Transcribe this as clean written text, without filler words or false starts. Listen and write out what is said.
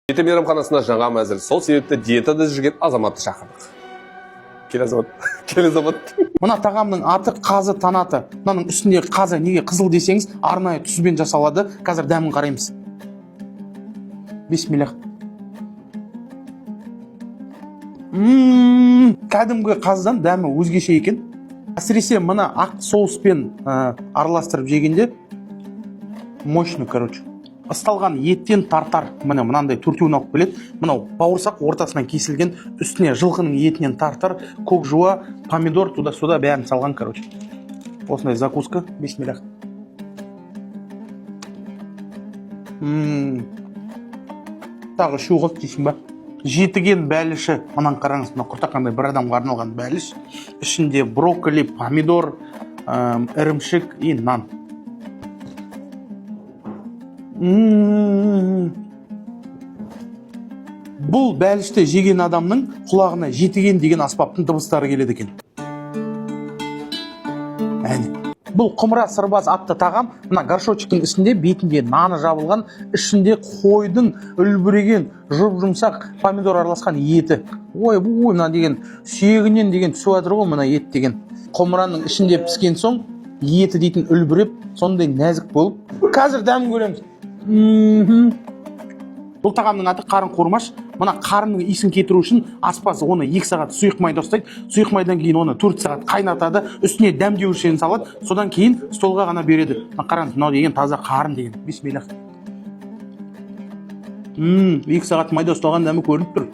Диета мейрамханасына жаңа мәзір. Сол себепті диетада жүрген азаматты шақырдық. Келе азамат. Мына тағамның аты қазы танаты. Мынаның үстіндегі қазы неге қызыл десеңіз, арнайы тұзбен жасалады. Қазір дәмін қараймыз. Бисмиллах. Кәдімгі қазыдан дәмі өзгеше екен. Әсіресе мына ақ соуспен араластырып жегенде мощный, короче. Ысталған еттен тартар. Мынандай төртеуін алып келеді. Мынау бауырсақ ортасынан кесілген, үстіне жылқының етінен тартар, көк жуа, помидор, туда-сюда бәрін салған, короче. Осындай закуска. Бисмиллах. Тағы шуғыз дейсің ба? Жетіген бәліші. Мұнан қараңыз, мына құртақандай бір адамға арналған бәліш. Ішінде брокколи, помидор, ірімшік и нан. Бұл бәлішті жеген адамның құлағына жетіген деген аспаптың дыбыстары келеді екен. Бұл құмыра сырбаз атты тағам. Мына горшочектің ішінде бетінде наны жабылған, ішінде қойдың үлбіреген жұмсақ помидор араласқан еті. Ой, мына деген сүйегінен деген түсіп жатыр ғой, мына ет деген. Құмыраның ішінде піскен соң еті дейтін үлбіреп, сондай нәзік болып. Қазір дәмін көреміз. Бұл тағамның аты қарын қуырмаш. Мына қарынның иісін кетіру үшін аспаз оны 2 сағат сұйық майда ұстайды. Сұйық майдан кейін оны 4 сағат қайнатады. Үстіне дәмдеуішін салады. Содан кейін столға ғана береді. Қараңыз, мынау деген таза қарын деген. Бисмиллах. 2 сағат майда ұсталған дәмі көрініп тұр.